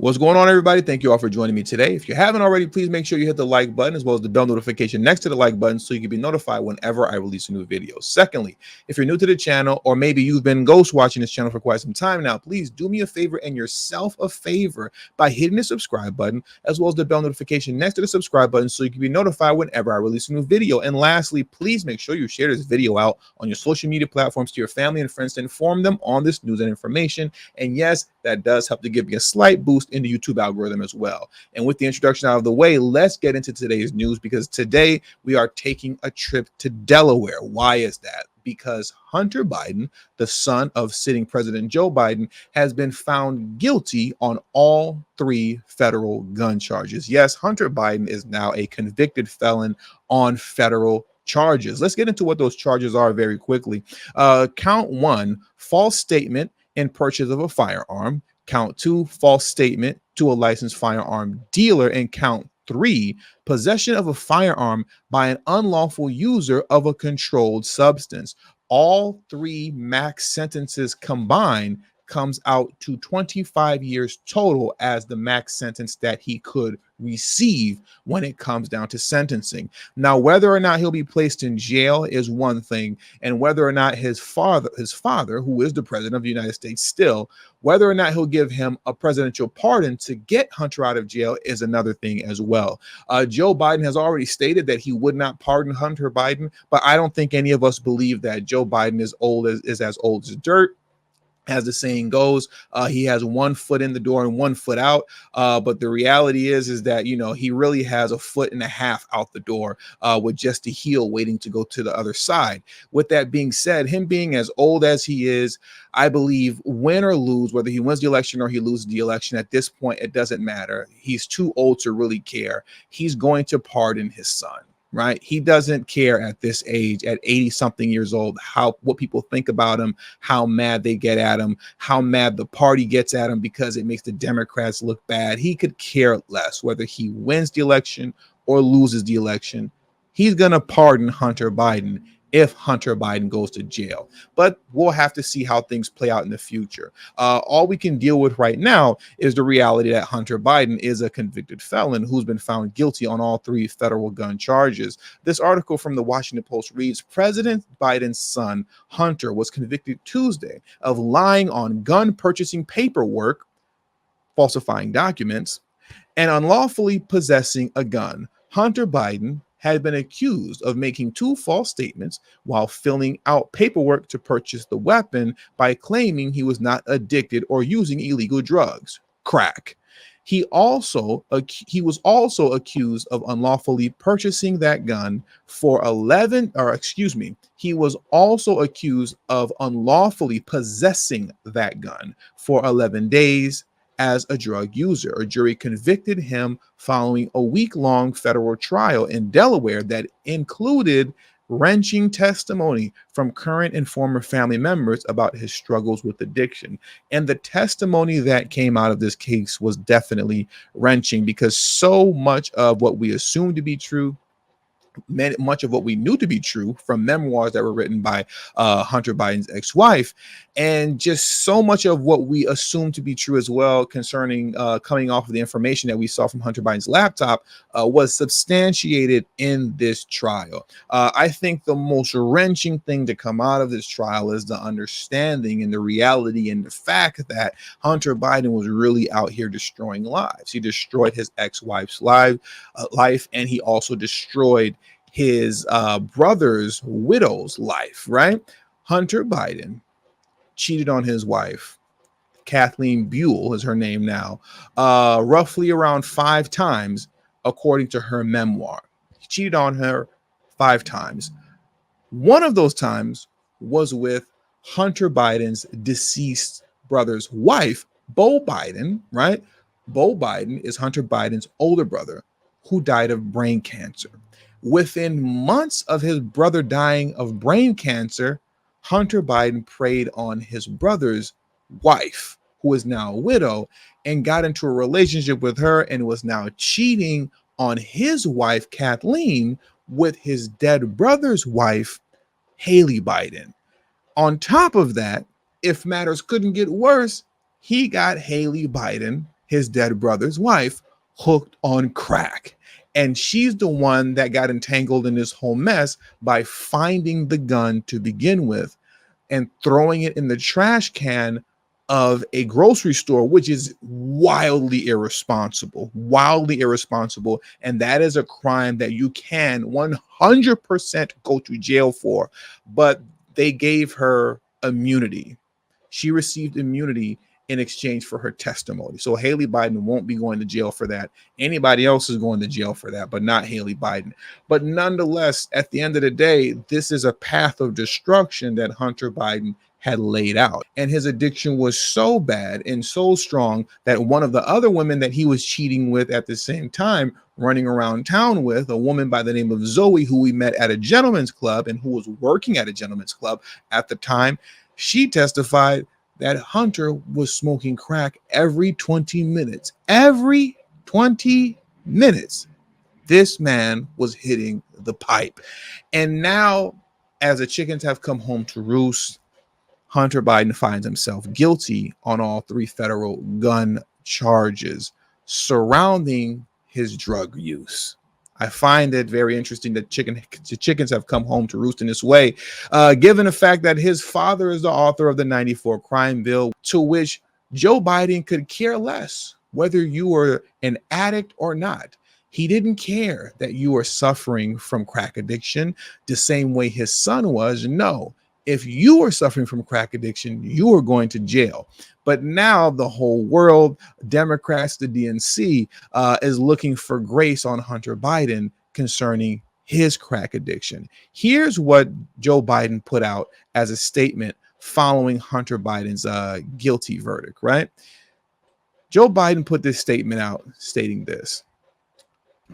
What's going on, everybody? Thank you all for joining me today. If you haven't already, please make sure you hit the like button as well as the bell notification next to the like button so you can be notified whenever I release a new video. Secondly, if you're new to the channel or maybe you've been ghost watching this channel for quite some time now, please do me a favor and yourself a favor by hitting the subscribe button as well as the bell notification next to the subscribe button so you can be notified whenever I release a new video. And lastly, please make sure you share this video out on your social media platforms to your family and friends to inform them on this news and information. And yes, that does help to give me a slight boost in the YouTube algorithm as well. And with the introduction out of the way, let's get into today's news because today we are taking a trip to Delaware. Why is that? Because Hunter Biden, the son of sitting President Joe Biden, has been found guilty on all three federal gun charges. Yes, Hunter Biden is now a convicted felon on federal charges. Let's get into what those charges are very quickly. Count one, false statement in purchase of a firearm. Count two, false statement to a licensed firearm dealer. And count three, possession of a firearm by an unlawful user of a controlled substance. All three max sentences combined comes out to 25 years total as the max sentence that he could receive when it comes down to sentencing. Now, whether or not he'll be placed in jail is one thing, and whether or not his father, who is the president of the United States still, whether or not he'll give him a presidential pardon to get Hunter out of jail is another thing as well. Joe Biden has already stated that he would not pardon Hunter Biden, but I don't think any of us believe that. Joe Biden is as old as dirt. As the saying goes, he has one foot in the door and one foot out. But the reality is that, he really has a foot and a half out the door with just a heel waiting to go to the other side. With that being said, him being as old as he is, I believe win or lose, whether he wins the election or he loses the election, at this point, it doesn't matter. He's too old to really care. He's going to pardon his son. Right? He doesn't care at this age, at 80 something years old, what people think about him, how mad they get at him, how mad the party gets at him because it makes the Democrats look bad. He could care less whether he wins the election or loses the election. He's going to pardon Hunter Biden if Hunter Biden goes to jail. But we'll have to see how things play out in the future. All we can deal with right now is the reality that Hunter Biden is a convicted felon who's been found guilty on all three federal gun charges. This article from the Washington Post reads, President Biden's son, Hunter, was convicted Tuesday of lying on gun purchasing paperwork, falsifying documents, and unlawfully possessing a gun. Hunter Biden had been accused of making two false statements while filling out paperwork to purchase the weapon by claiming he was not addicted or using illegal drugs, crack. He was also accused of unlawfully purchasing that gun for he was also accused of unlawfully possessing that gun for 11 days as a drug user. A jury convicted him following a week-long federal trial in Delaware that included wrenching testimony from current and former family members about his struggles with addiction. And the testimony that came out of this case was definitely wrenching because so much of what we assumed to be true, much of what we knew to be true from memoirs that were written by Hunter Biden's ex-wife, and just so much of what we assumed to be true as well concerning coming off of the information that we saw from Hunter Biden's laptop was substantiated in this trial. I think the most wrenching thing to come out of this trial is the understanding and the reality and the fact that Hunter Biden was really out here destroying lives. He destroyed his ex-wife's life, and he also destroyed his brother's widow's life, right? Hunter Biden cheated on his wife. Kathleen Buhle is her name now, roughly around 5 times, according to her memoir. He cheated on her 5 times. One of those times was with Hunter Biden's deceased brother's wife, Bo Biden, right? Bo Biden is Hunter Biden's older brother who died of brain cancer. Within months of his brother dying of brain cancer, Hunter Biden preyed on his brother's wife, who is now a widow, and got into a relationship with her and was now cheating on his wife, Kathleen, with his dead brother's wife, Haley Biden. On top of that, if matters couldn't get worse, he got Haley Biden, his dead brother's wife, hooked on crack. And she's the one that got entangled in this whole mess by finding the gun to begin with and throwing it in the trash can of a grocery store, which is wildly irresponsible. And that is a crime that you can 100% go to jail for. But they gave her immunity. She received immunity in exchange for her testimony. So Haley Biden won't be going to jail for that. Anybody else is going to jail for that, but not Haley Biden. But nonetheless, at the end of the day, this is a path of destruction that Hunter Biden had laid out. And his addiction was so bad and so strong that one of the other women that he was cheating with at the same time, running around town with, a woman by the name of Zoe, who we met at a gentleman's club and who was working at a gentleman's club at the time, she testified that Hunter was smoking crack every 20 minutes. Every 20 minutes, this man was hitting the pipe. And now, as the chickens have come home to roost, Hunter Biden finds himself guilty on all 3 federal gun charges surrounding his drug use. I find it very interesting that the chickens have come home to roost in this way, given the fact that his father is the author of the 94 crime bill, to which Joe Biden could care less whether you were an addict or not. He didn't care that you were suffering from crack addiction the same way his son was. No, if you were suffering from crack addiction, you were going to jail. But now the whole world, Democrats, the DNC, is looking for grace on Hunter Biden concerning his crack addiction. Here's what Joe Biden put out as a statement following Hunter Biden's guilty verdict, right? Joe Biden put this statement out stating this.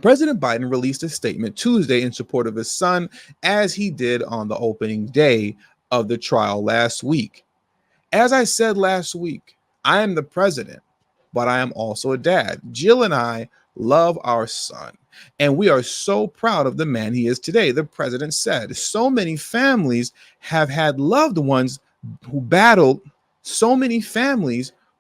President Biden released a statement Tuesday in support of his son, as he did on the opening day of the trial last week. As I said last week, I am the president, but I am also a dad. Jill and I love our son, and we are so proud of the man he is today, the president said. So many families have had loved ones who battled,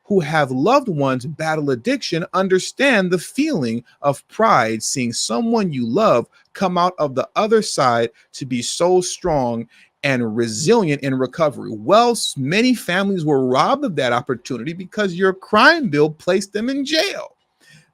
who have loved ones battle addiction understand the feeling of pride seeing someone you love come out of the other side to be so strong and resilient in recovery. Well, many families were robbed of that opportunity because your crime bill placed them in jail.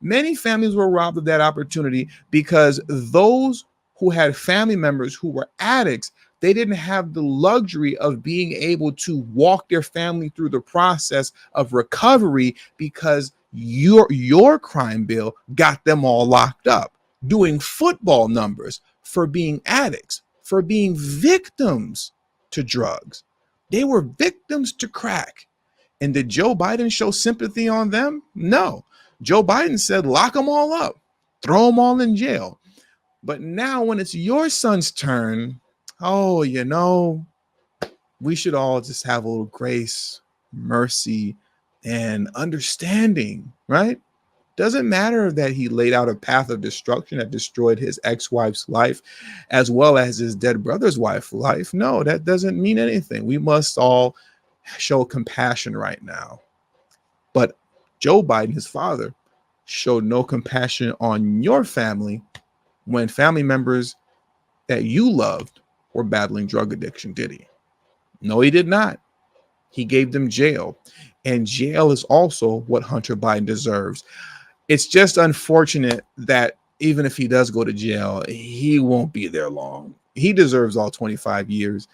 Many families were robbed of that opportunity because those who had family members who were addicts, they didn't have the luxury of being able to walk their family through the process of recovery because your crime bill got them all locked up, doing football numbers for being addicts, for being victims to drugs. They were victims to crack. And did Joe Biden show sympathy on them? No. Joe Biden said, lock them all up, throw them all in jail. But now when it's your son's turn, oh, we should all just have a little grace, mercy, and understanding, right? Doesn't matter that he laid out a path of destruction that destroyed his ex-wife's life as well as his dead brother's wife's life. No, that doesn't mean anything. We must all show compassion right now. But Joe Biden, his father, showed no compassion on your family when family members that you loved were battling drug addiction, did he? No, he did not. He gave them jail. And jail is also what Hunter Biden deserves. It's just unfortunate that even if he does go to jail, he won't be there long. He deserves all 25 years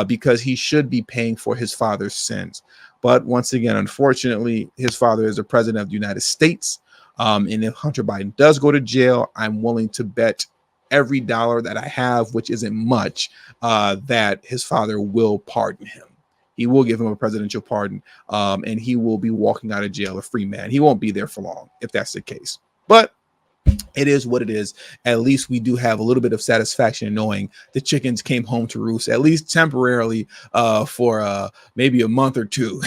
because he should be paying for his father's sins. But once again, unfortunately, his father is the president of the United States. And if Hunter Biden does go to jail, I'm willing to bet every dollar that I have, which isn't much, that his father will pardon him. He will give him a presidential pardon, and he will be walking out of jail a free man. He won't be there for long if that's the case. But it is what it is. At least we do have a little bit of satisfaction in knowing the chickens came home to roost, at least temporarily, for maybe a month or two,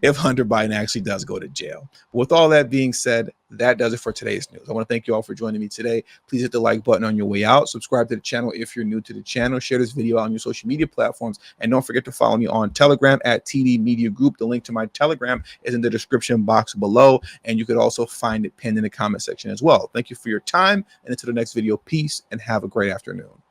if Hunter Biden actually does go to jail. With all that being said, that does it for today's news. I want to thank you all for joining me today. Please hit the like button on your way out. Subscribe to the channel if you're new to the channel. Share this video on your social media platforms. And don't forget to follow me on Telegram at TD Media Group. The link to my Telegram is in the description box below. And you could also find it pinned in the comment section as well. Thank you for your time. And until the next video, peace and have a great afternoon.